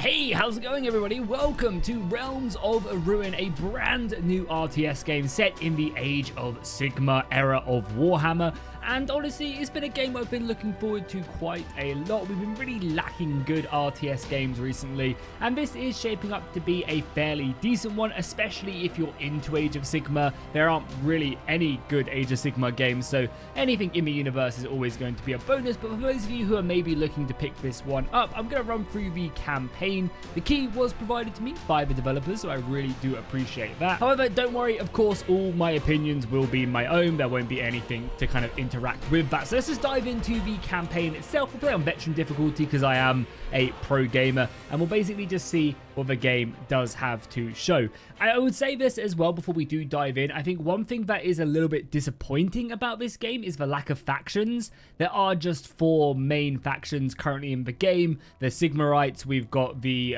Hey, how's it going everybody? Welcome to Realms of Ruin, a brand new RTS game set in the Age of Sigmar era of Warhammer. And honestly, it's been a game I've been looking forward to quite a lot. We've been really lacking good RTS games recently, and this is shaping up to be a fairly decent one, especially if you're into Age of Sigmar. There aren't really any good Age of Sigmar games, so anything in the universe is always going to be a bonus. But for those of you who are maybe looking to pick this one up, I'm going to run through the campaign. The key was provided to me by the developers, so I really do appreciate that. However, don't worry, of course, all my opinions will be my own. There won't be anything to kind of interact with that. So let's just dive into the campaign itself. We'll play on veteran difficulty because I am a pro gamer, and we'll basically just see what the game does have to show. I would say this as well before we do dive in. I think one thing that is a little bit disappointing about this game is the lack of factions. There are just 4 main factions currently in the game. The Sigmarites, we've got the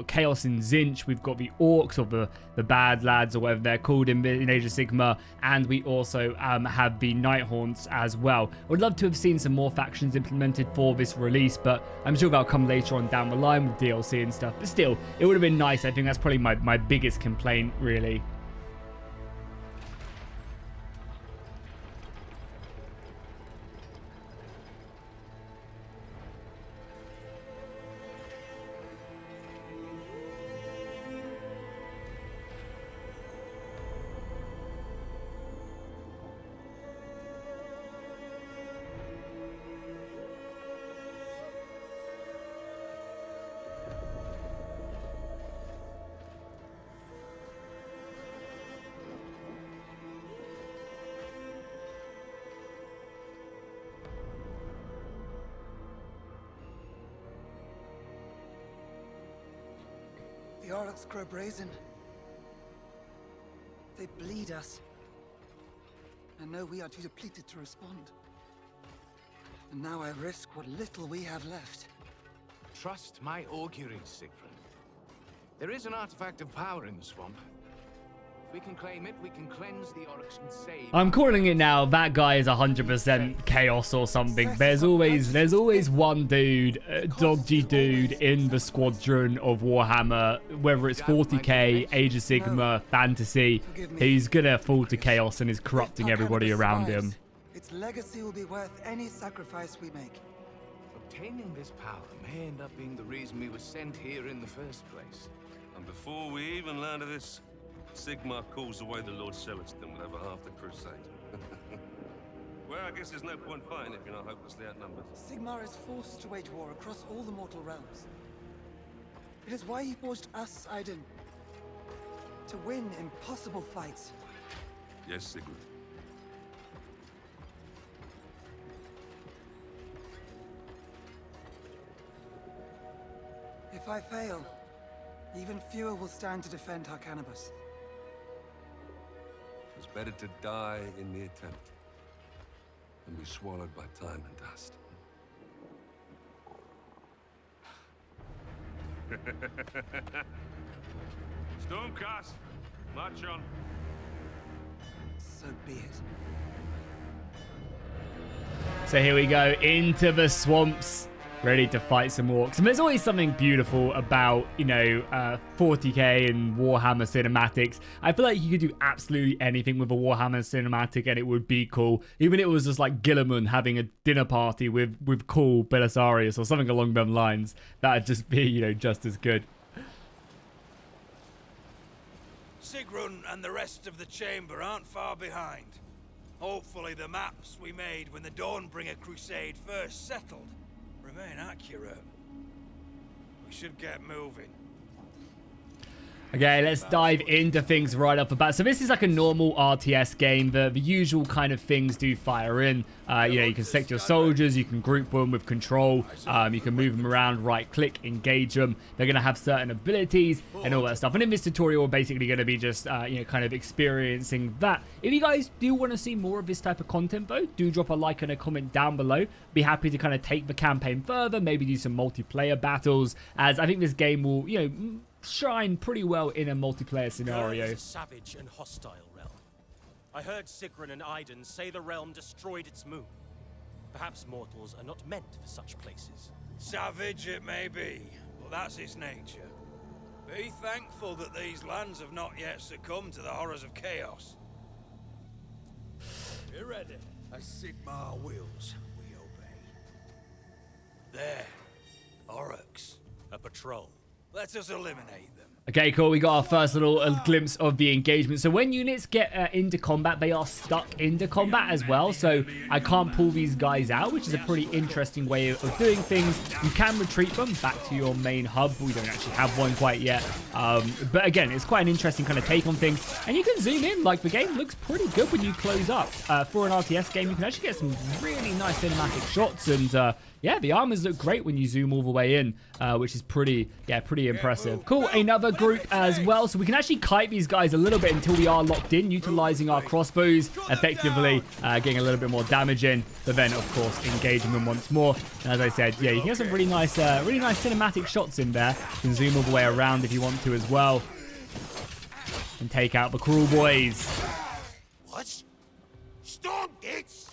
Chaos and Zinch, we've got the Orcs, or the bad lads, or whatever they're called in Age of Sigmar, and we also have the Nighthaunts as well. I would love to have seen some more factions implemented for this release, but I'm sure that'll come later on down the line with DLC and stuff. But still, it would have been nice. I think that's probably my biggest complaint, really. The Orcs grow brazen. They bleed us. I know we are too depleted to respond. And now I risk what little we have left. Trust my auguries, Siegfried. There is an artifact of power in the swamp. If we can claim it, we can cleanse the Orcs and save... I'm calling it now. That guy is 100% chaos or something. There's always one dude, dodgy dude in the squadron of Warhammer, whether it's 40k, Age of Sigmar, fantasy. He's gonna fall to chaos and is corrupting everybody around him. Its legacy will be worth any sacrifice we make. Obtaining this power may end up being the reason we were sent here in the first place. And before we even learn of this, Sigmar calls away the Lord Celestin will have a half the crusade. Well, I guess there's no point fighting if you're not hopelessly outnumbered. Sigmar is forced to wage war across all the mortal realms. It is why he forged us, Aiden. To win impossible fights. Yes, Sigmar. If I fail, even fewer will stand to defend Harcanibus. It's better to die in the attempt than be swallowed by time and dust. Stormcast, march on. So be it. So here we go, into the swamps, ready to fight some orcs. And there's always something beautiful about, 40k and Warhammer cinematics. I feel like you could do absolutely anything with a Warhammer cinematic and it would be cool. Even if it was just like Guilliman having a dinner party with cool Belisarius or something along those lines. That'd just be, just as good. Sigrun and the rest of the chamber aren't far behind. Hopefully the maps we made when the Dawnbringer Crusade first settled remain accurate. We should get moving. Okay, let's dive into things right off the bat. So this is like a normal RTS game. The usual kind of things do fire in. You can select your soldiers, you can group them with control, you can move them around, right click, engage them. They're going to have certain abilities and all that stuff. And in this tutorial, we're basically going to be just, kind of experiencing that. If you guys do want to see more of this type of content though, do drop a like and a comment down below. Be happy to kind of take the campaign further, maybe do some multiplayer battles, as I think this game will, shine pretty well in a multiplayer scenario. Is a savage and hostile realm. I heard Sigrun and Aiden say the realm destroyed its moon. Perhaps mortals are not meant for such places. Savage it may be, but that's its nature. Be thankful that these lands have not yet succumbed to the horrors of chaos. Be ready. As Sigmar wills, we obey. There. Oryx. A patrol. Let us eliminate them. Okay, cool. We got our first little glimpse of the engagement. So when units get into combat, they are stuck into combat as well. So I can't pull these guys out, which is a pretty interesting way of doing things. You can retreat them back to your main hub. We don't actually have one quite yet. But again, it's quite an interesting kind of take on things. And you can zoom in. Like, the game looks pretty good when you close up. For an RTS game, you can actually get some really nice cinematic shots. And yeah, the armors look great when you zoom all the way in, which is pretty impressive. Cool, another group as well. So we can actually kite these guys a little bit until we are locked in, utilizing our crossbows, effectively getting a little bit more damage in, but then, of course, engaging them once more. And as I said, yeah, you can get some really nice cinematic shots in there. You can zoom all the way around if you want to as well. And take out the cruel boys. What? Storm gates?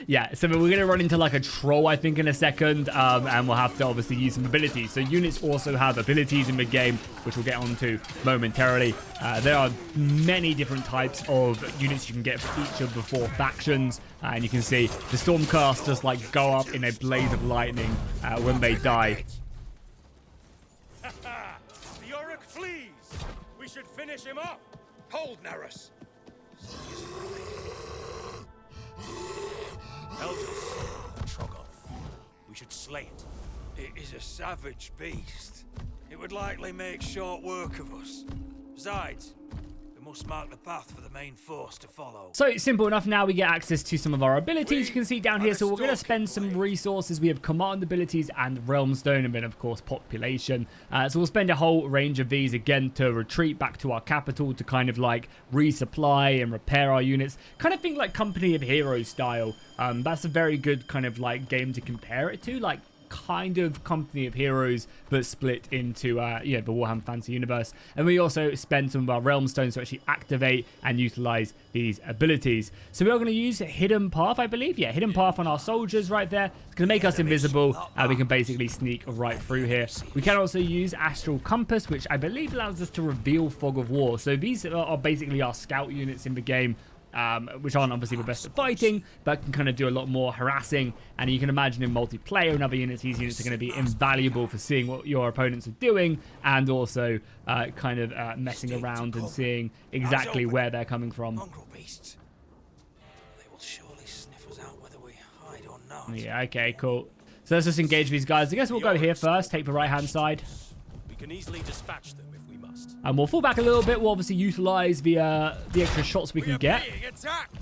Yeah, so we're going to run into like a troll, I think, in a second, and we'll have to obviously use some abilities. So units also have abilities in the game, which we'll get onto momentarily. There are many different types of units you can get for each of the 4 factions, and you can see the Stormcasters like go up in a blaze of lightning when they die. The Orc flees! We should finish him off! Hold, Naras. Elders, the Troggoth. We should slay it. It is a savage beast. It would likely make short work of us. Besides, we must mark the path for the main force to follow. So simple enough, now we get access to some of our abilities. You can see down here, so we're going to spend some resources. We have command abilities and realm stone, and then of course population. So we'll spend a whole range of these again to retreat back to our capital to kind of like resupply and repair our units. Kind of think like Company of Heroes style. That's a very good kind of like game to compare it to, like kind of Company of Heroes, but split into the Warhammer Fantasy Universe. And we also spend some of our realm stones to actually activate and utilize these abilities. So we are going to use Hidden Path, I believe. Yeah, Hidden Path on our soldiers right there. It's going to make us invisible, and we can basically sneak right through here. We can also use Astral Compass, which I believe allows us to reveal Fog of War. So these are basically our scout units in the game, which aren't obviously the best at fighting, but can kind of do a lot more harassing. And you can imagine in multiplayer and other units, these units are going to be invaluable for seeing what your opponents are doing, and also kind of messing around and seeing exactly where they're coming from. Mongrel beasts. They will surely sniff us out whether we hide or not. Yeah, okay, cool. So let's just engage these guys. I guess we'll go here first, take the right-hand side. We can easily dispatch them if we must. And we'll fall back a little bit. We'll obviously utilize the extra shots we can get.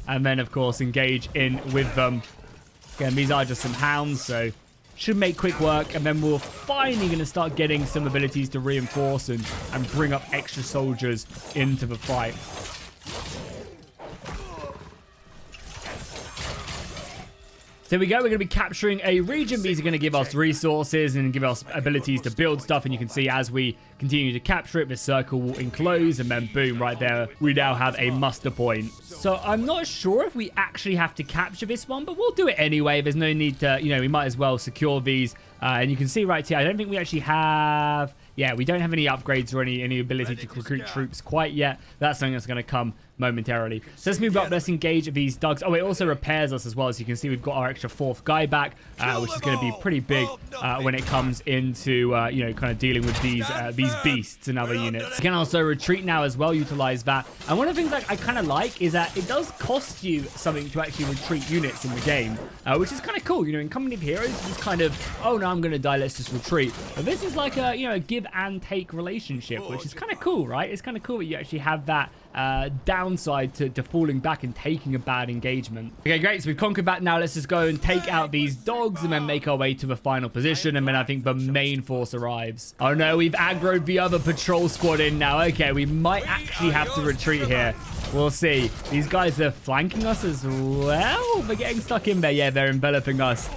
And then, of course, engage in with them. Again, these are just some hounds, so should make quick work. And then we're finally going to start getting some abilities to reinforce and bring up extra soldiers into the fight. So here we go, we're going to be capturing a region. These are going to give us resources and give us abilities to build stuff. And you can see as we continue to capture it, the circle will enclose, and then boom, right there, we now have a muster point. So I'm not sure if we actually have to capture this one, but we'll do it anyway. There's no need to, we might as well secure these. And you can see right here, I don't think we actually have... Yeah, we don't have any upgrades or any ability to recruit troops quite yet. That's something that's going to come momentarily. So let's move up. Let's engage these dugs. Oh, it also repairs us as well. As you can see, we've got our extra 4th guy back, which is going to be pretty big when it comes into, kind of dealing with these beasts and other units. You can also retreat now as well, utilize that. And one of the things that I kind of like is that it does cost you something to actually retreat units in the game, which is kind of cool. In Company of Heroes, it's just kind of, oh no, I'm going to die, let's just retreat. But this is like a, give and take relationship, which is kind of cool, right? It's kind of cool that you actually have that downside to falling back and taking a bad engagement. Okay, great. So we've conquered that. Now let's just go and take out these dogs and then make our way to the final position. And then I think the main force arrives. Oh no, we've aggroed the other patrol squad in now. Okay, we might actually have to retreat here. We'll see. These guys are flanking us as well. They're getting stuck in there. Yeah, they're enveloping us.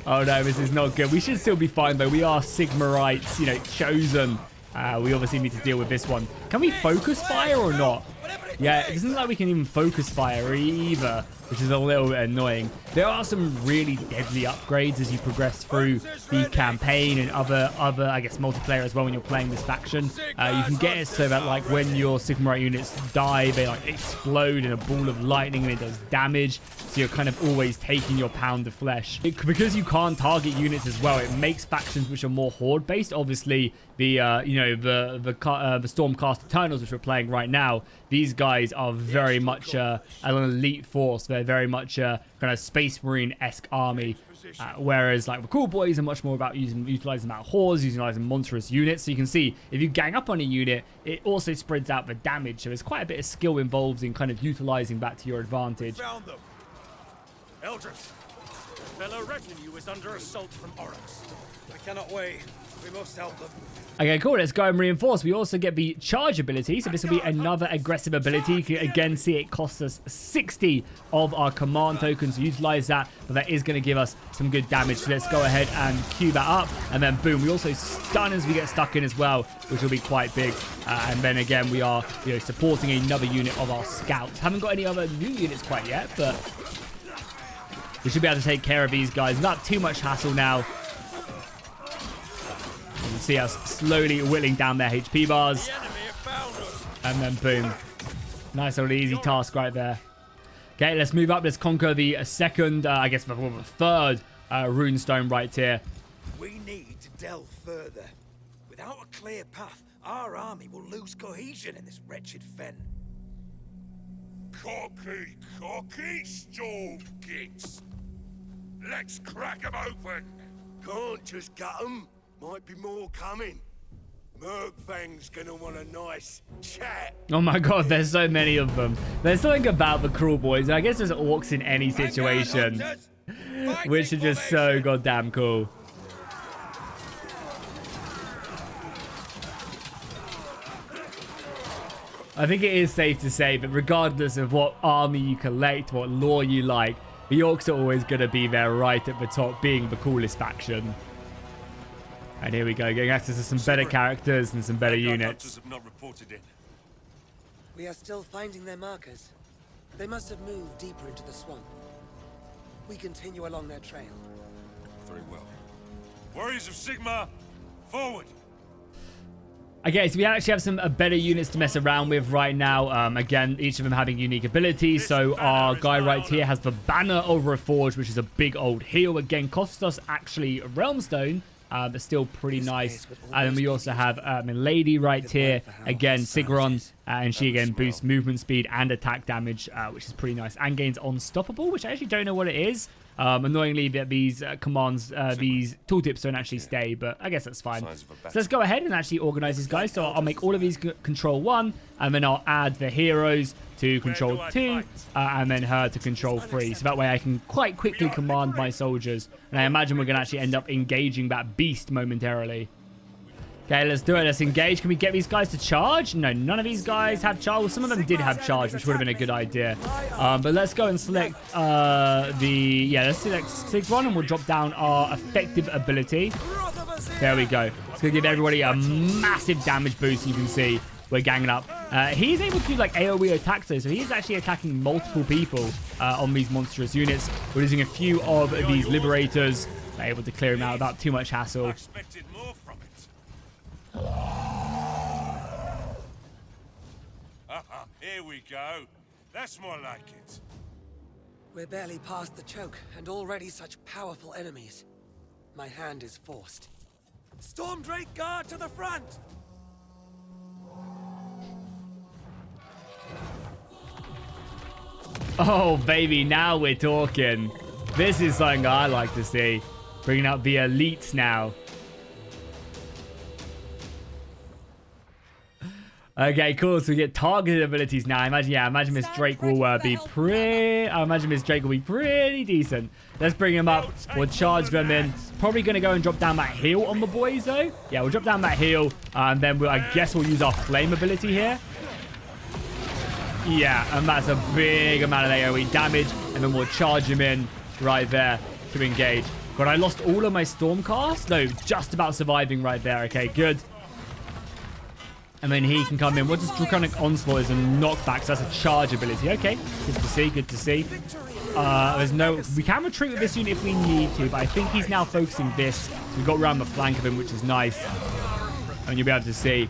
Oh no, this is not good. We should still be fine though. We are Sigmarites, chosen. We obviously need to deal with this one. Can we focus fire or not? Whatever it Yeah, it doesn't look like we can even focus fire either, which is a little bit annoying. There are some really deadly upgrades as you progress through the campaign and other I guess, multiplayer as well when you're playing this faction. You can get it so that, like, when your Sigmar units die, they, like, explode in a ball of lightning and it does damage. So you're kind of always taking your pound of flesh. Because you can't target units as well, it makes factions which are more horde-based. Obviously, the Stormcast Eternals, which we're playing right now, these guys are very much an elite force. They're very much a kind of Space Marine-esque army. Whereas, like, the Cool Boys are much more about utilizing about hordes, utilizing monstrous units. So you can see, if you gang up on a unit, it also spreads out the damage. So there's quite a bit of skill involved in kind of utilizing that to your advantage. Found them. Elders, fellow retinue is under assault from Oryx. I cannot wait. We must help them. Okay, cool. Let's go and reinforce. We also get the charge ability. So this will be another aggressive ability. You can again see it costs us 60 of our command tokens to utilize that. But that is going to give us some good damage. So let's go ahead and queue that up. And then boom, we also stun as we get stuck in as well, which will be quite big. And then again, we are supporting another unit of our scouts. Haven't got any other new units quite yet, but we should be able to take care of these guys. Not too much hassle now. You can see us slowly whittling down their HP bars. And then boom. Nice little easy task right there. Okay, let's move up. Let's conquer the second, I guess the third runestone right here. We need to delve further. Without a clear path, our army will lose cohesion in this wretched fen. Cocky storm kits. Let's crack 'em open. Can't just gut 'em. Might be more coming. Murkfang's gonna want a nice chat. Oh my god, there's so many of them. There's something about the Cruel Boys, and I guess there's orcs in any situation, which are just so goddamn cool. I think it is safe to say that regardless of what army you collect, what lore you like, the orcs are always going to be there right at the top, being the coolest faction. And here we go, getting access to some better characters and some better units. Have not reported it. We are still finding their markers. They must have moved deeper into the swamp. We continue along their trail. Very well. Warriors of Sigmar, forward! Okay, so we actually have some better units to mess around with right now. Again, each of them having unique abilities. So our guy right here has the Banner of Reforged, which is a big old heal. Again, costs us actually a Realmstone, but still pretty nice. And then we also have Milady right here. Again, Sigron, and she again boosts movement speed and attack damage, which is pretty nice. And gains Unstoppable, which I actually don't know what it is. Annoyingly, that these commands, these tooltips don't actually stay, but I guess that's fine. So let's go ahead and actually organize these guys. So I'll make all of these control 1, and then I'll add the heroes to control 2, and then her to control 3. So that way I can quite quickly command my soldiers. And I imagine we're going to actually end up engaging that beast momentarily. Okay, let's do it. Let's engage. Can we get these guys to charge? No, none of these guys have charge. Well, some of them did have charge, which would have been a good idea. But let's go and select let's select Sigron, and we'll drop down our effective ability. There we go. It's going to give everybody a massive damage boost. You can see we're ganging up. He's able to do like AoE attacks though, so he's actually attacking multiple people on these monstrous units. We're using a few of these liberators. We're able to clear him out without too much hassle. Expected more from it. Here we go. That's more like it. We're barely past the choke, and already such powerful enemies. My hand is forced. Storm Drake Guard to the front! Oh, baby, now we're talking. This is something I like to see. Bringing out the elites now. Okay, cool. So we get targeted abilities now. I imagine Miss Drake will be pretty decent. Let's bring him up. We'll charge them in. Probably going to go and drop down that heal on the boys, though. Yeah, we'll drop down that heal. And then I guess we'll use our flame ability here. Yeah, and that's a big amount of AoE damage. And then we'll charge him in right there to engage. God, I lost all of my Stormcast? No, just about surviving right there. Okay, good. And then he can come in. What does Draconic Onslaught is a knockback, so that's a charge ability. Okay, good to see, good to see. There's no... We can retreat with this unit if we need to, but I think he's now focusing this. So we've got around the flank of him, which is nice. And you'll be able to see,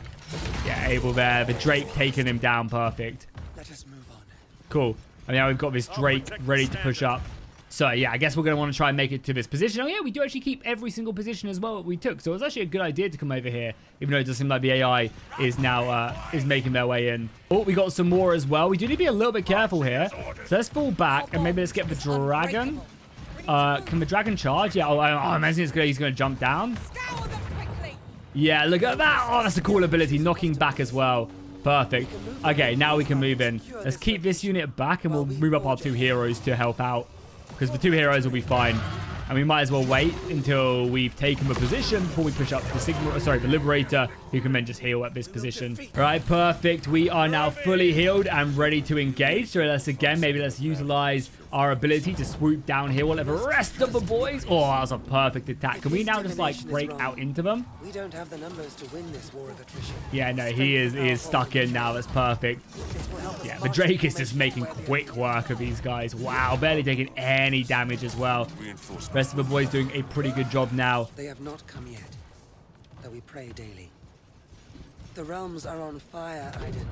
yeah, Abel there. The Drake taking him down, perfect. Let us move on. Cool. And now we've got this Drake ready to push up. So, yeah, I guess we're going to want to try and make it to this position. Oh, yeah, we do actually keep every single position as well that we took. So, it was actually a good idea to come over here, even though it does seem like the AI is now is making their way in. Oh, we got some more as well. We do need to be a little bit careful here. So, let's fall back and maybe let's get the dragon. Can the dragon charge? Yeah, I'm imagining he's going to jump down. Yeah, look at that. Oh, that's a cool ability. Knocking back as well. Perfect. Okay, now we can move in. Let's keep this unit back and we'll move up our 2 heroes to help out. Because the 2 heroes will be fine. And we might as well wait until we've taken the position before we push up the the Liberator, who can then just heal at this position. All right, perfect. We are now fully healed and ready to engage. So let's let's utilize our ability to swoop down here while the rest of the boys... Oh, that was a perfect attack. Can we now just, like, break out into them? We don't have the numbers to win this war of attrition. Yeah, no, he is stuck in now. That's perfect. Yeah, the Drake is just making quick work of these guys. Wow, barely taking any damage as well. Rest of the boys doing a pretty good job now. They have not come yet, though we pray daily. The realms are on fire, Aiden.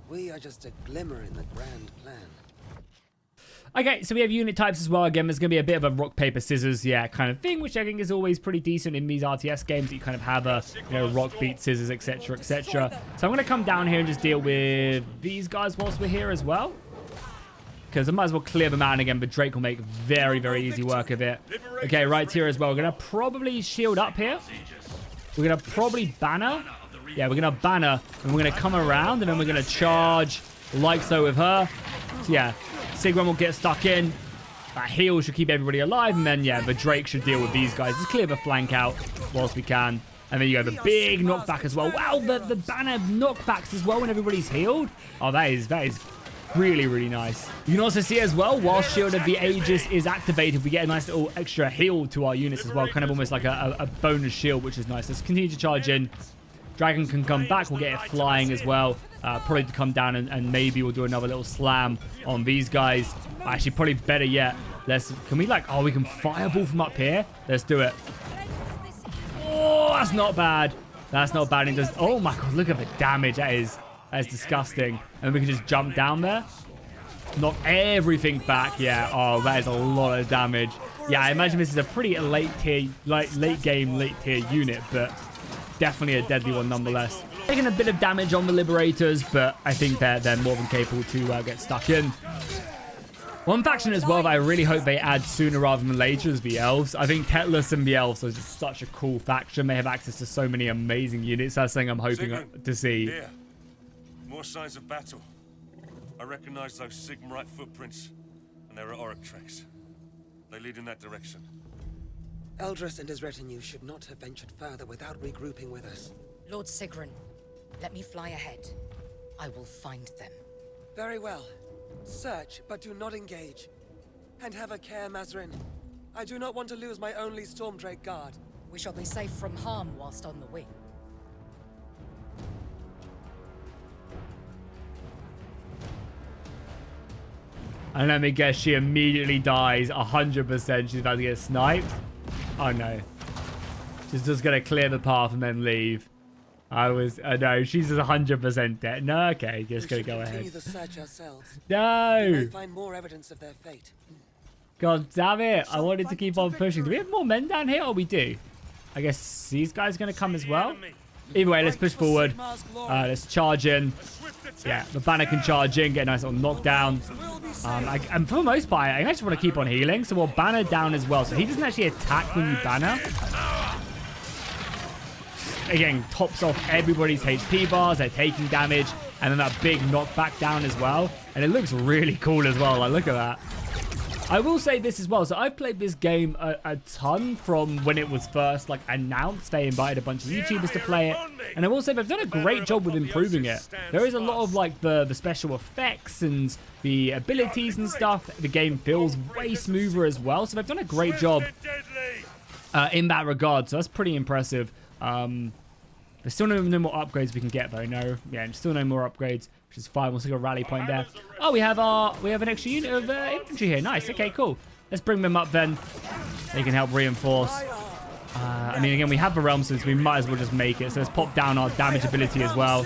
We are just a glimmer in the grand plan. Okay, so we have unit types as well. Again, there's going to be a bit of a rock, paper, scissors, yeah, kind of thing, which I think is always pretty decent in these RTS games. You kind of have a, rock, beat, scissors, etc., etc. So I'm going to come down here and just deal with these guys whilst we're here as well. Because I might as well clear them out, and again, but Drake will make very, very easy work of it. Okay, right here as well. We're going to probably shield up here. We're going to probably banner. Yeah, we're going to banner, and we're going to come around, and then we're going to charge like so with her. So, yeah. Sigmar will get stuck in. That heal should keep everybody alive. And then, yeah, the Drake should deal with these guys. Just clear the flank out whilst we can. And then you go the big knockback as well. Wow, the banner knockbacks as well when everybody's healed. Oh, that is really, really nice. You can also see as well, while Shield of the Aegis is activated, we get a nice little extra heal to our units as well. Kind of almost like a bonus shield, which is nice. Let's continue to charge in. Dragon can come back. We'll get it flying as well. Probably to come down and maybe we'll do another little slam on these guys. Actually, probably better yet. Can we we can fireball from up here? Let's do it. Oh, that's not bad. That's not bad. It does. Oh my god, look at the damage. That is disgusting. And we can just jump down there. Knock everything back. Yeah. Oh, that is a lot of damage. Yeah, I imagine this is a pretty late game, late tier unit, but definitely a deadly one nonetheless. Taking a bit of damage on the Liberators, but I think they're more than capable to get stuck in. One faction as well that I really hope they add sooner rather than later is the Elves. I think Tetless and the Elves are just such a cool faction. They have access to so many amazing units. That's something I'm hoping to see. Here. More signs of battle. I recognize those Sigmarite footprints, and there are Auric tracks. They lead in that direction. Eldris and his retinue should not have ventured further without regrouping with us. Lord Sigrun, let me fly ahead. I will find them. Very well. Search, but do not engage. And have a care, Mazrin. I do not want to lose my only Stormdrake guard. We shall be safe from harm whilst on the wing. And let me guess, she immediately dies 100%. She's about to get sniped. Oh no. She's just going to clear the path and then leave. No, she's just 100% dead. No, okay, just going to go ahead. Continue the search ourselves. No! We may find more evidence of their fate. God damn it. I wanted to keep on pushing. Do we have more men down here? Oh, we do. I guess these guys are going to come as well. Either way, let's push forward. Let's charge in. Yeah, the banner can charge in, get a nice little knockdown. And for the most part, I actually want to keep on healing, so we'll banner down as well. So he doesn't actually attack when you banner. Again, tops off everybody's HP bars. They're taking damage. And then that big knockback down as well. And it looks really cool as well. Like, look at that. I will say this as well. So I've played this game a ton from when it was first announced. They invited a bunch of YouTubers to play it. And I will say they've done a great job with improving it. There is a lot of the special effects and the abilities and stuff. The game feels way smoother as well. So they've done a great job in that regard. So that's pretty impressive. But There's still no more upgrades we can get though. No, yeah, still no more upgrades, which is fine. We'll stick a rally point there. Oh, we have an extra unit of infantry here. Nice. Okay, cool. Let's bring them up then. They can help reinforce. I mean, again, we have the realm, so we might as well just make it. So let's pop down our damage ability as well.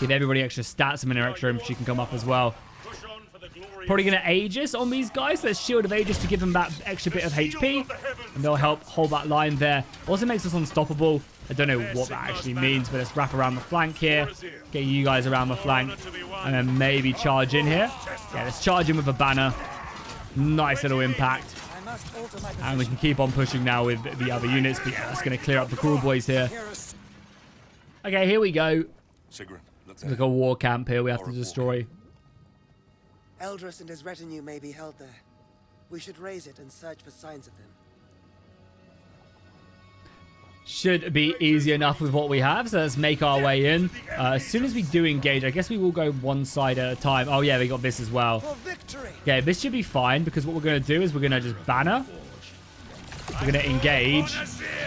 Give everybody extra stats, and then extra infantry can come up as well. Probably going to Aegis on these guys. Let's Shield of Aegis to give them that extra bit of HP. And they'll help hold that line there. Also makes us unstoppable. I don't know what that actually means, but let's wrap around the flank here. Get you guys around the flank. And then maybe charge in here. Yeah, let's charge in with a banner. Nice little impact. And we can keep on pushing now with the other units. But yeah, that's going to clear up the cruel boys here. Okay, here we go. There's like a war camp here we have to destroy. Eldris and his retinue may be held there. We should raise it and search for signs of them. Should be easy enough with what we have, so let's make our way in. As soon as we do engage, I guess we will go one side at a time. Oh yeah, we got this as well. Okay, this should be fine, because what we're going to do is we're going to just banner. We're going to engage.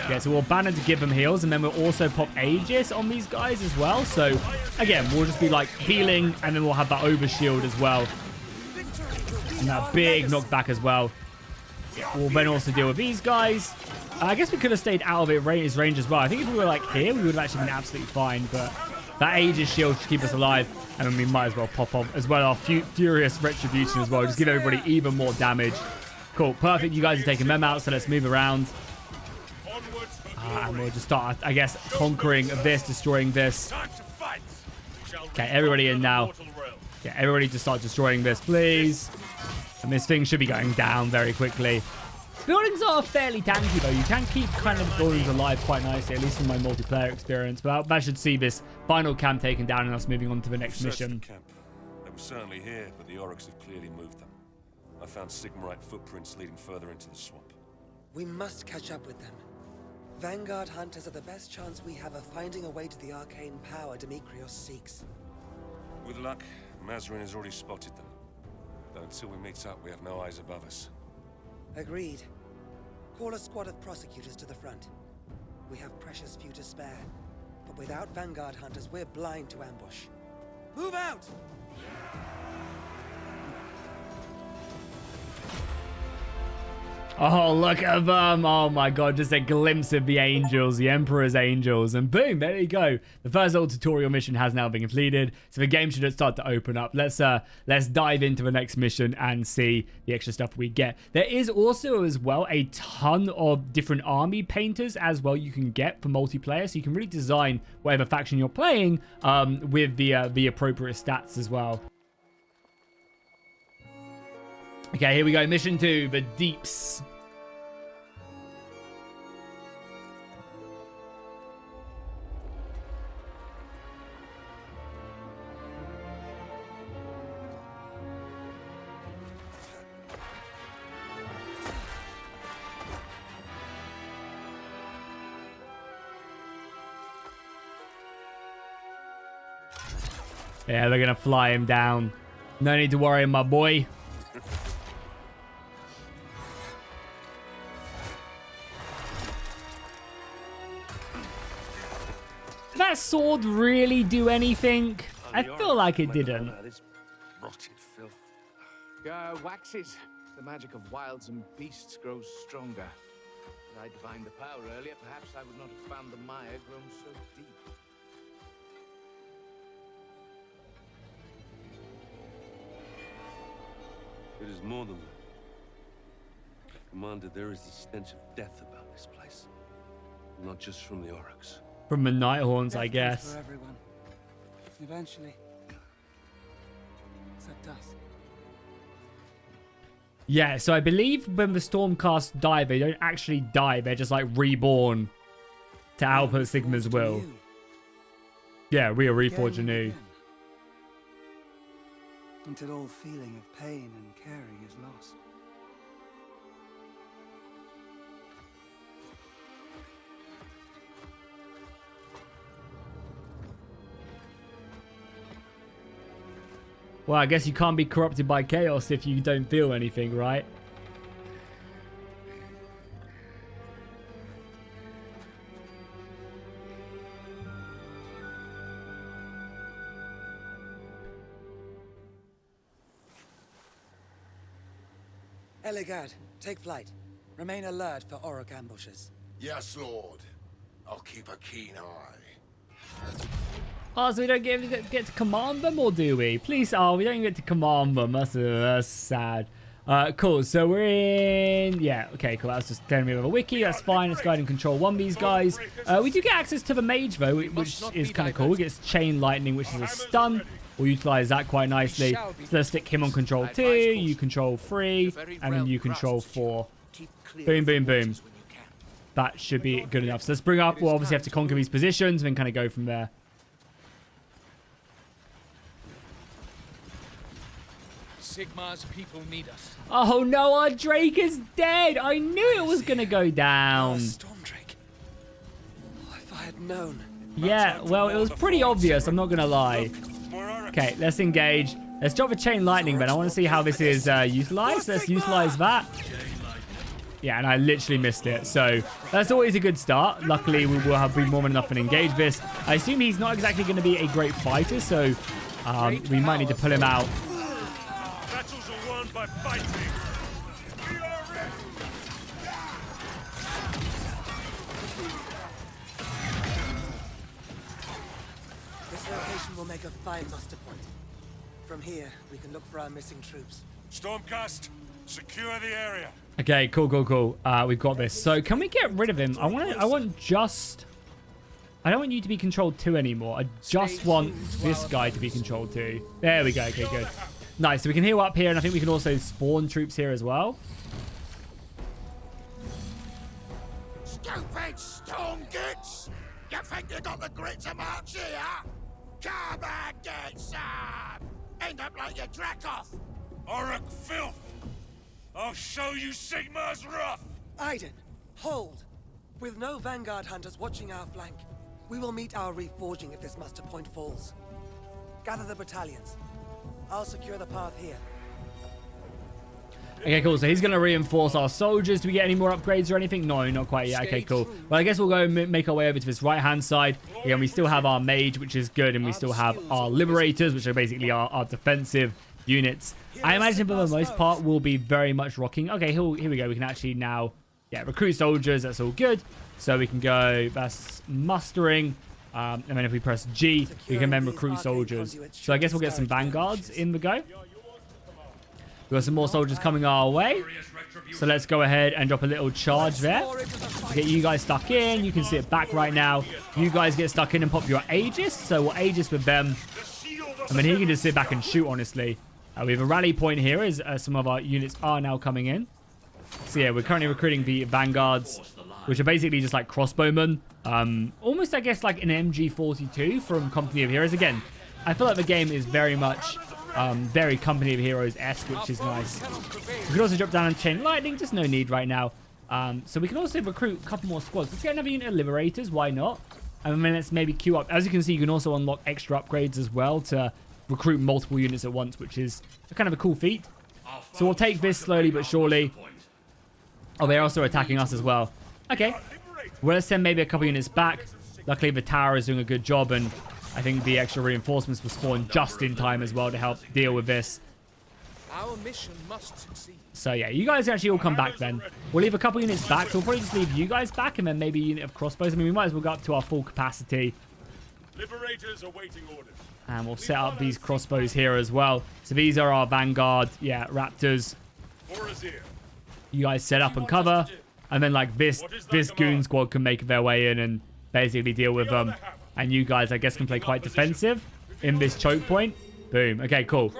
Okay, so we'll banner to give them heals, and then we'll also pop Aegis on these guys as well. So, again, we'll just be like healing, and then we'll have that overshield as well. And that big knockback as well. We'll then also deal with these guys. I guess we could have stayed out of his range as well. I think if we were like here, we would have actually been absolutely fine. But that Aegis shield should keep us alive. And then we might as well pop off as well our Furious Retribution as well. Just give everybody even more damage. Cool. Perfect. You guys are taking them out. So let's move around. And we'll just start, I guess, conquering this, destroying this. Okay, everybody in now. Yeah, everybody just start destroying this, please. And this thing should be going down very quickly. Buildings are fairly tanky, though. You can keep kind of buildings alive quite nicely, at least in my multiplayer experience. But that should see this final camp taken down and us moving on to the next mission. The camp. They were certainly here, but the Oryx have clearly moved them. I found Sigmarite footprints leading further into the swamp. We must catch up with them. Vanguard hunters are the best chance we have of finding a way to the arcane power Demetrios seeks. With luck, Mazrin has already spotted them. Though until we meet up, we have no eyes above us. Agreed. Call a squad of prosecutors to the front. We have precious few to spare. But without Vanguard hunters, we're blind to ambush. Move out! Oh, look at them. Oh my god, just a glimpse of the angels, the Emperor's angels. And boom, there you go. The first little tutorial mission has now been completed. So the game should start to open up. Let's dive into the next mission and see the extra stuff we get. There is also as well a ton of different army painters as well you can get for multiplayer. So you can really design whatever faction you're playing with the appropriate stats as well. Okay, here we go. Mission 2, the Deeps. Yeah, they're going to fly him down. No need to worry, my boy. Did that sword really do anything? I feel like it didn't. Waxes. The magic of wilds and beasts grows stronger. Had I divined the power earlier, perhaps I would not have found the mire grown so deep. It is more than that. Commander, there is a stench of death about this place. Not just from the Oryx. From the Nighthorns, I guess. For everyone. Eventually. Except us. Yeah, so I believe when the Stormcast die, they don't actually die. They're just like reborn to output Sigmar's will. Yeah, we are reforged anew. Until all feeling of pain and caring is lost. Well, I guess you can't be corrupted by chaos if you don't feel anything, right? Eligad, take flight. Remain alert for Orc ambushes. Yes, Lord. I'll keep a keen eye. Oh, so we don't get to command them, or do we? Please, oh, we don't even get to command them. That's sad. Cool, so we're in... Yeah, okay, cool. That's just telling me of a wiki. That's fine. Let's go ahead and control one of these guys. We do get access to the mage, though, which is kind of cool. We get chain lightning, which is a stun. We'll utilize that quite nicely. So let's stick him on control 2, you control 3, and then you control 4. Boom, boom, boom. That should be good enough. So let's bring up... We'll obviously have to conquer these positions and then kind of go from there. Sigmar's people need us. Oh no, our Drake is dead. I knew it was going to go down. Storm Drake. Oh, if I had known. Yeah, well, it was pretty obvious. I'm not going to lie. Okay, let's engage. Let's drop a chain lightning, but I want to see how this is utilized. Let's utilize that. Yeah, and I literally missed it. So that's always a good start. Luckily, we will have been more than enough and engage this. I assume he's not exactly going to be a great fighter, so we might need to pull him out. Battles are won by fighting. We are ready. This location will make a fine muster point. From here, we can look for our missing troops. Stormcast, secure the area. Okay, cool, cool, cool. We've got this. So can we get rid of him? I don't want you to be controlled 2 anymore. I just want this guy to be controlled 2. There we go. Okay, good. Nice. So we can heal up here, and I think we can also spawn troops here as well. Stupid Stormgits! You think you got the grit to march here? Come and get some! End up like your Dracoth! Auric filth! I'll show you Sigmar's wrath! Aiden, hold! With no Vanguard hunters watching our flank, we will meet our reforging if this muster point falls. Gather the battalions. I'll secure the path here. Okay, cool. So he's going to reinforce our soldiers. Do we get any more upgrades or anything? No, not quite yet. Okay, cool. Well, I guess we'll go and make our way over to this right-hand side. Again, we still have our mage, which is good, and we still have our liberators, which are basically our defensive units. I imagine for the most part we'll be very much rocking. Okay, here we go. We can actually now, recruit soldiers. That's all good. So we can go, that's mustering. And then if we press G, we can then recruit soldiers. So I guess we'll get some vanguards in the go. We've got some more soldiers coming our way. So let's go ahead and drop a little charge there. Get you guys stuck in. You can sit back right now. You guys get stuck in and pop your Aegis. So we'll Aegis with them. I mean, he can just sit back and shoot, honestly. We have a rally point here as some of our units are now coming in. So yeah, we're currently recruiting the vanguards, which are basically just like crossbowmen. Almost, I guess, like an MG42 from Company of Heroes. Again, I feel like the game is very much very Company of Heroes-esque, which is nice. We can also drop down on Chain Lightning, just no need right now. So we can also recruit a couple more squads. Let's get another unit of Liberators, why not? And then let's maybe queue up. As you can see, you can also unlock extra upgrades as well to recruit multiple units at once, which is kind of a cool feat. So we'll take this slowly but surely. Oh, they're also attacking us as well. Okay. Well, let's send maybe a couple units back. Luckily, the tower is doing a good job, and I think the extra reinforcements will spawn just in time as well to help deal with this. Our mission must succeed. So yeah, you guys actually all come back then. We'll leave a couple units back, so we'll probably just leave you guys back and then maybe a unit of crossbows. I mean, we might as well go up to our full capacity. Liberators awaiting orders. And we'll set up these crossbows here as well. So these are our vanguard, raptors. You guys set up and cover. And then like this goon squad can make their way in and basically deal with them. And you guys, I guess, can play quite defensive in this choke point. Boom. Okay, cool.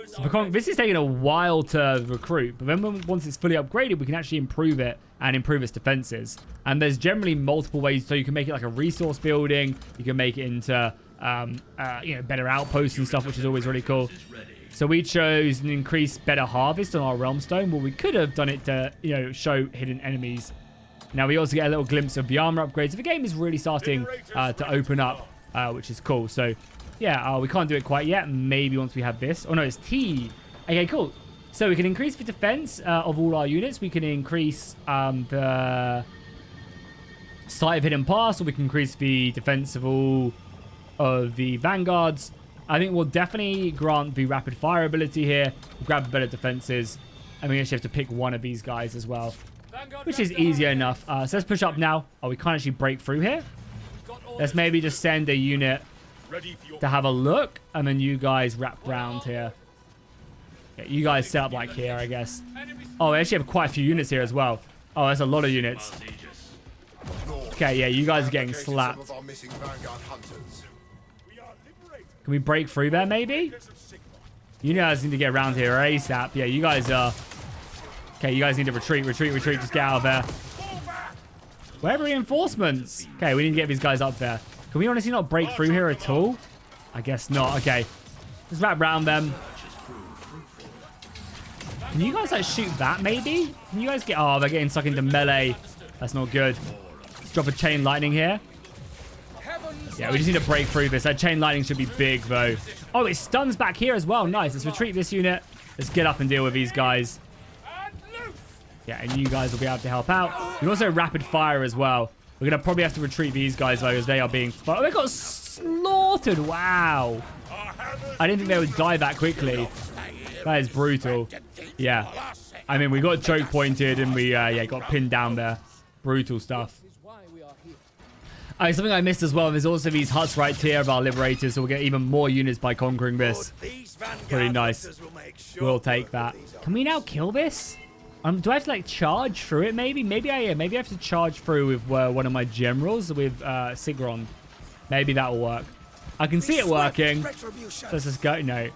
So this is taking a while to recruit. But then once it's fully upgraded, we can actually improve it and improve its defenses. And there's generally multiple ways. So you can make it like a resource building. You can make it into better outposts and stuff, which is always really cool. So we chose an increased better harvest on our realm stone. Well, we could have done it to, show hidden enemies. Now we also get a little glimpse of the armor upgrades. The game is really starting to open up, which is cool. So yeah, we can't do it quite yet. Maybe once we have this. Oh no, it's T. Okay, cool. So we can increase the defense of all our units. We can increase the sight of hidden pass, or we can increase the defense of all of the vanguards. I think we'll definitely grant the rapid fire ability here. We'll grab better defenses. And we actually have to pick one of these guys as well, which is easier enough. So let's push up now. Oh, we can't actually break through here. Let's maybe just send a unit to have a look, and then you guys wrap round here. Yeah, you guys set up like here, I guess. Oh, we actually have quite a few units here as well. Oh, that's a lot of units. Okay, yeah, you guys are getting slapped. Can we break through there, maybe? You guys need to get around here ASAP. Yeah, you guys are... Okay, you guys need to retreat, retreat, retreat. Just get out of there. Where are reinforcements? Okay, we need to get these guys up there. Can we honestly not break through here at all? I guess not. Okay. Let's wrap around them. Can you guys, like, shoot that, maybe? Can you guys get... Oh, they're getting stuck into melee. That's not good. Let's drop a chain lightning here. Yeah, we just need to break through this. That chain lightning should be big, though. Oh, it stuns back here as well. Nice. Let's retreat this unit. Let's get up and deal with these guys. Yeah, and you guys will be able to help out. You can also rapid fire as well. We're going to probably have to retreat these guys, though, as they are being... Oh, they got slaughtered. Wow. I didn't think they would die that quickly. That is brutal. Yeah. I mean, we got choke pointed and we got pinned down there. Brutal stuff. Something I missed as well, there's also these huts right here of our liberators, so we'll get even more units by conquering this. Pretty nice. We'll take that. Can we now kill this? Do I have to, like, charge through it, maybe? Maybe I have to charge through with one of my generals, with Sigron. Maybe that'll work. I can see it working. So let's just go. No.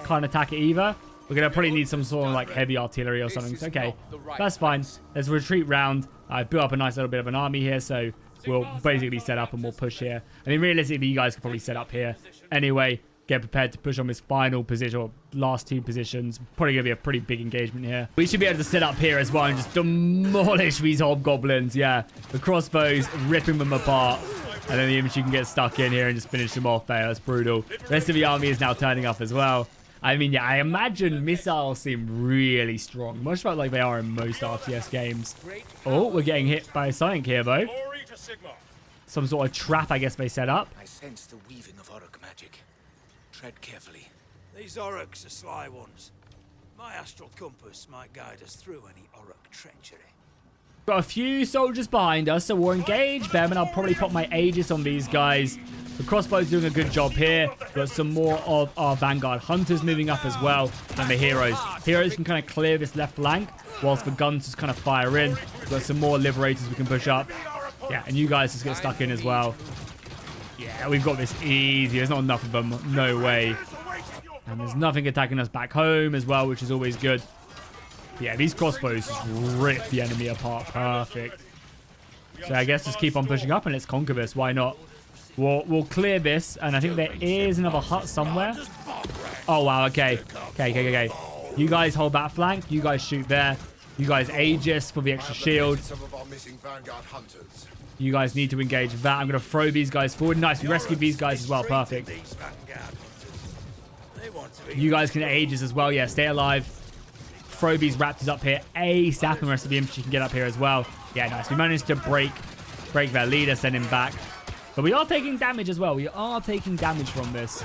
Can't attack it either. We're going to probably need some sort of, like, heavy artillery or something. So, okay. That's fine. Let's retreat round. I built up a nice little bit of an army here, so we'll basically set up and we'll push here. I mean, realistically, you guys could probably set up here. Anyway, get prepared to push on this final position, or last two positions. Probably going to be a pretty big engagement here. We should be able to set up here as well and just demolish these hobgoblins. Yeah, the crossbows, ripping them apart. And then the infantry can get stuck in here and just finish them off there. That's brutal. The rest of the army is now turning up as well. I mean, yeah, I imagine missiles seem really strong. Much like they are in most RTS games. Oh, we're getting hit by something here, though. Some sort of trap, I guess, they set up. I sense the weaving of Orc magic. Tread carefully. These Orcs are sly ones. My astral compass might guide us through any Orc treachery. Got a few soldiers behind us, so we'll engage them, and I'll probably put my Aegis on these guys. The crossbow's doing a good job here. Got some more of our Vanguard Hunters moving up as well, and the Heroes. Heroes can kind of clear this left flank, whilst the guns just kind of fire in. Got some more Liberators we can push up. Yeah, and you guys just get stuck in as well. Yeah, we've got this easy. There's not enough of them. No way. And there's nothing attacking us back home as well, which is always good. Yeah, these crossbows just rip the enemy apart. Perfect. So I guess just keep on pushing up and let's conquer this. Why not? We'll clear this, and I think there is another hut somewhere. Oh, wow. Okay. Okay. You guys hold that flank. You guys shoot there. You guys Aegis for the extra shield. You guys need to engage that. I'm going to throw these guys forward. Nice. We rescued these guys as well. Perfect. You guys can Aegis as well. Yeah, stay alive. Throw these raptors up here ASAP, and the rest of the infantry can get up here as well. Yeah, nice. We managed to break their leader, send him back. But we are taking damage as well. We are taking damage from this.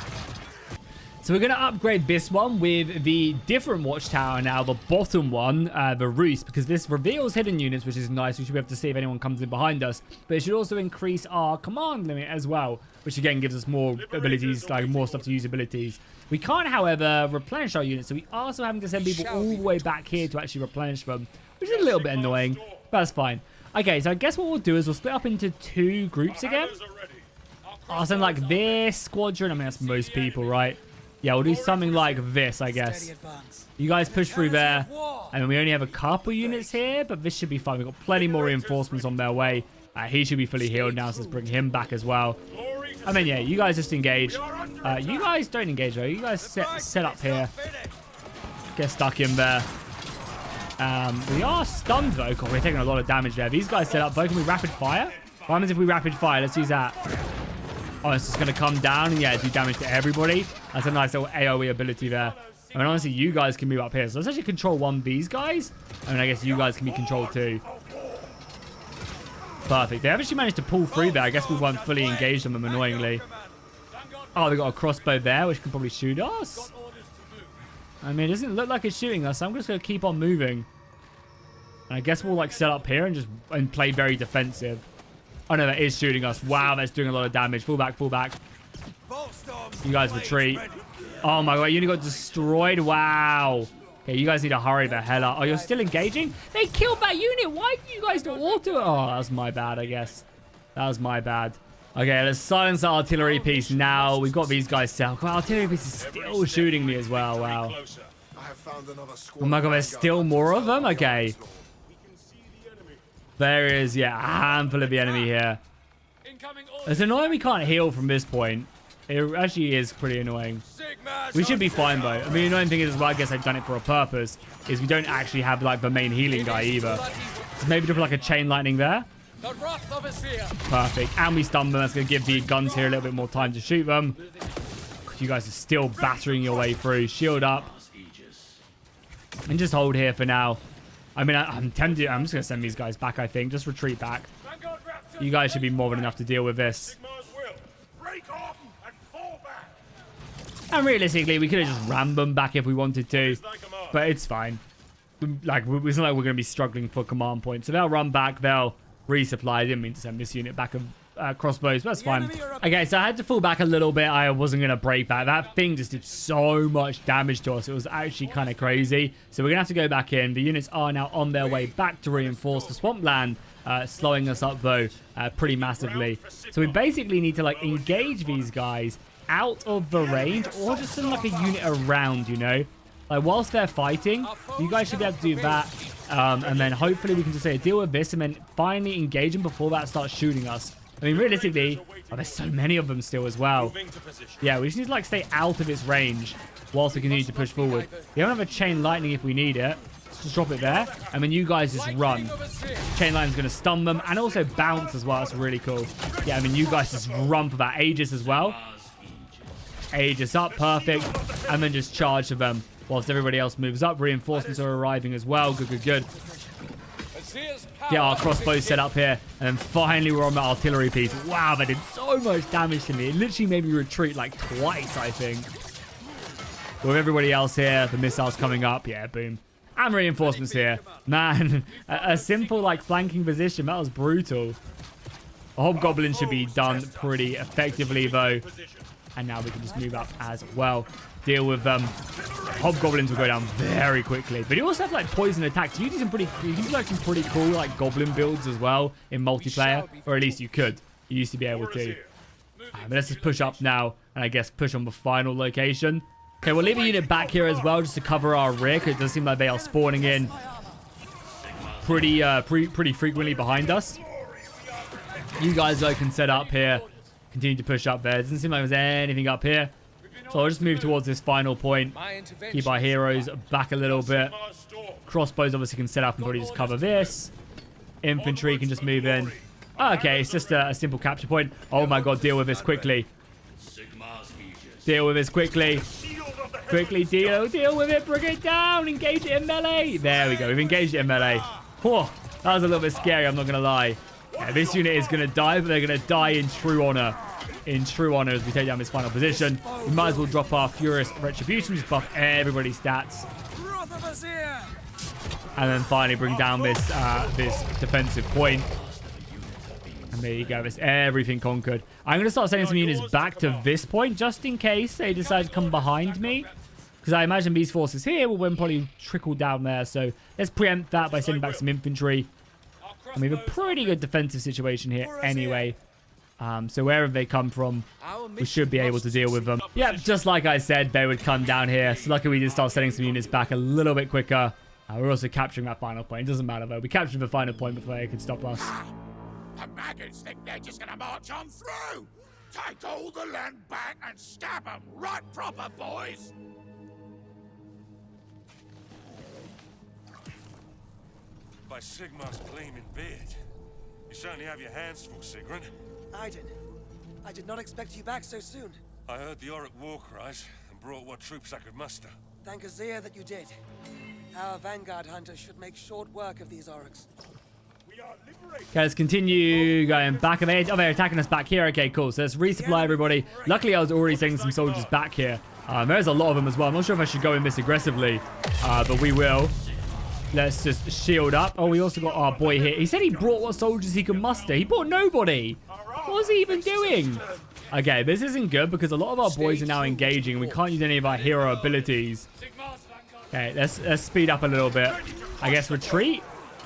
So we're going to upgrade this one with the different watchtower now, the bottom one, the Roost, because this reveals hidden units, which is nice. We should be able to see if anyone comes in behind us. But it should also increase our command limit as well, which again gives us more abilities, like more stuff to use abilities. We can't, however, replenish our units, so we are also having to send people all the way back here to actually replenish them, which is a little bit annoying, but that's fine. Okay, so I guess what we'll do is we'll split up into two groups again. I'll send like this squadron. I mean, that's most people, right? Yeah, we'll do something like this, I guess. You guys push through there, and then we only have a couple units here, but this should be fine. We've got plenty more reinforcements on their way. He should be fully healed now, so let's bring him back as well. And then, yeah, you guys just engage. You guys don't engage, though. You guys set up here. Get stuck in there. We are stunned, though. God, we're taking a lot of damage there. These guys set up, though. Can we rapid fire? What happens if we rapid fire? Let's use that. Oh, it's just going to come down and, yeah, do damage to everybody. That's a nice little AoE ability there. I mean, honestly, you guys can move up here. So let's actually control one of these guys. I mean, I guess you guys can be controlled too. Perfect. They actually managed to pull through there. I guess we weren't fully engaged on them, annoyingly. Oh, they got a crossbow there, which can probably shoot us. I mean, it doesn't look like it's shooting us, so I'm just going to keep on moving. And I guess we'll like set up here and play very defensive. Oh no, that is shooting us. Wow, that's doing a lot of damage. Fall back, fall back. You guys retreat. Oh my god, unit got destroyed. Wow. Okay, you guys need to hurry the hell up. Oh, you're still engaging? They killed that unit. Why did you guys do auto? Oh, that was my bad, I guess. That was my bad. Okay, let's silence the artillery piece now. We've got these guys set. Oh, artillery piece is still shooting me as well. Wow. Oh my god, there's still more of them? Okay. There is, yeah, a handful of the enemy here. It's annoying we can't heal from this point. It actually is pretty annoying. We should be fine, though. I mean, the annoying thing is, well, I guess I've done it for a purpose, is we don't actually have, like, the main healing guy either. So maybe just like a chain lightning there. Perfect. And we stun them. That's going to give the guns here a little bit more time to shoot them. You guys are still battering your way through. Shield up. And just hold here for now. I mean, I'm tempted. I'm just going to send these guys back, I think. Just retreat back. You guys should be more than enough to deal with this. And realistically, we could have just rammed them back if we wanted to. But it's fine. Like, it's not like we're going to be struggling for command points. So they'll run back. They'll resupply. I didn't mean to send this unit back of crossbows, but that's fine. Okay, so I had to fall back a little bit. I wasn't going to break that. That thing just did so much damage to us. It was actually kind of crazy. So we're going to have to go back in. The units are now on their way back to reinforce the swampland, slowing us up, though, pretty massively. So we basically need to, like, engage these guys out of the range or just send, like, a unit around, you know? Like, whilst they're fighting, you guys should be able to do that. And then hopefully we can just say deal with this and then finally engage them before that starts shooting us. I mean, realistically, oh, there's so many of them still as well. Yeah, we just need to, like, stay out of its range whilst we continue to push forward. We don't have a chain lightning if we need it. Let's just drop it there. And then you guys just run. Chain lightning's going to stun them and also bounce as well. That's really cool. Yeah, I mean, you guys just run for that Aegis as well. Aegis up, perfect. And then just charge to them whilst everybody else moves up. Reinforcements are arriving as well. Good, good, good. Get our crossbows set up here. And then finally we're on the artillery piece. Wow, that did so much damage to me. It literally made me retreat like twice, I think. With everybody else here, the missiles coming up. Yeah, boom. And reinforcements here. Man, a simple like flanking position. That was brutal. A hobgoblin should be done pretty effectively though. And now we can just move up as well. Deal with them. Hobgoblins will go down very quickly. But you also have like poison attacks. You can do like some pretty cool like goblin builds as well in multiplayer. Or at least you could. You used to be able to. But let's just push up now. And I guess push on the final location. Okay, we'll leave a unit back here as well just to cover our rear. Because it does seem like they are spawning in pretty frequently behind us. You guys though can set up here. Continue to push up there. It doesn't seem like there's anything up here. So I'll just move towards this final point. Keep our heroes back a little bit. Crossbows obviously can set up and probably just cover this. Infantry can just move in. Okay, it's just a simple capture point. Oh my god, deal with this quickly. Deal with this quickly. Quickly deal with it. Bring it down. Engage it in melee. There we go. We've engaged it in melee. Whoa, that was a little bit scary, I'm not going to lie. Yeah, this unit is going to die, but they're going to die in true honor. In true honor as we take down this final position. We might as well drop our Furious Retribution, just buff everybody's stats. And then finally bring down this this defensive point. And there you go. It's everything conquered. I'm going to start sending some units back to this point, just in case they decide to come behind me. Because I imagine these forces here will then probably trickle down there. So let's preempt that by sending back some infantry. And we have a pretty good defensive situation here anyway. So wherever they come from, we should be able to deal with them. Yep, just like I said, they would come down here. So luckily we did start sending some units back a little bit quicker. We're also capturing that final point. It doesn't matter though. We captured the final point before they could stop us. The maggots think they're just gonna march on through. Take all the land back and stab them right proper, boys. By Sigmar's gleaming beard. You certainly have your hands full, Sigrun. Aiden, I did not expect you back so soon. I heard the Auric war cries and brought what troops I could muster. Thank Azir that you did. Our vanguard hunters should make short work of these Aurics. Okay, let's continue going back. Oh, they're attacking us back here. Okay, cool. So let's resupply everybody. Luckily, I was already sending some soldiers back here. There's a lot of them as well. I'm not sure if I should go in this aggressively, but we will. Let's just shield up. Oh, we also got our boy here. He said he brought what soldiers he could muster. He brought nobody. What was he even doing? Okay, this isn't good because a lot of our boys are now engaging. We can't use any of our hero abilities. Okay, let's speed up a little bit. I guess retreat.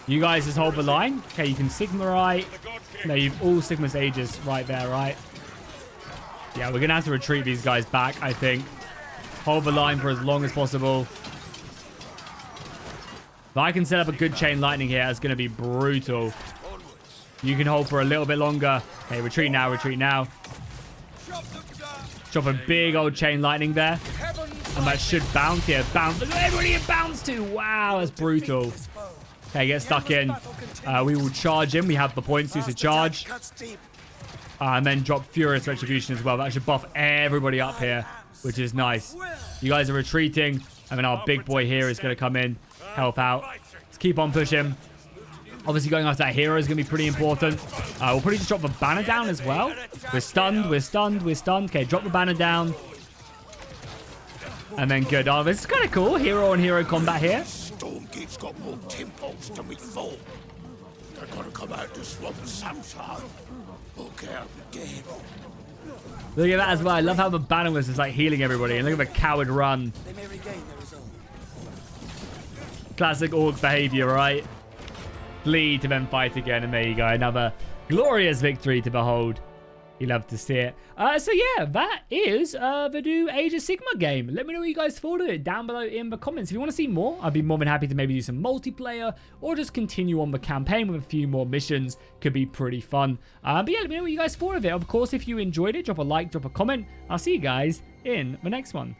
You guys just hold the line. Okay, you can Sigmarite. No, you've all Sigma Sages right there, right? Yeah, we're going to have to retreat these guys back, I think. Hold the line for as long as possible. If I can set up a good chain lightning here, it's going to be brutal. You can hold for a little bit longer. Okay, retreat now, retreat now. Drop a big old chain lightning there. And that should bounce here. Bounce. Look at everybody it bounced to. Wow, that's brutal. Okay, get stuck in. We will charge him. We have the points to charge. And then drop Furious Retribution as well. That should buff everybody up here, which is nice. You guys are retreating. And then our big boy here is going to come in, help out. Let's keep on pushing. Obviously, going after that hero is going to be pretty important. We'll probably just drop the banner down as well. We're stunned, we're stunned, we're stunned. Okay, drop the banner down. And then good. Oh, this is kind of cool. Hero on hero combat here. Stormgate's got more temples than we thought. They're gonna come out to swamp sometime. Okay, again. Look at that as well. I love how the banner was just like healing everybody. And look at the coward run. They may regain their resolve. Classic orc behavior, right? Bleed to then fight again. And there you go. Another glorious victory to behold. You love to see it. So yeah, that is the new Age of Sigmar game. Let me know what you guys thought of it down below in the comments. If you want to see more, I'd be more than happy to maybe do some multiplayer or just continue on the campaign with a few more missions. Could be pretty fun. But yeah, let me know what you guys thought of it. Of course, if you enjoyed it, drop a like, drop a comment. I'll see you guys in the next one.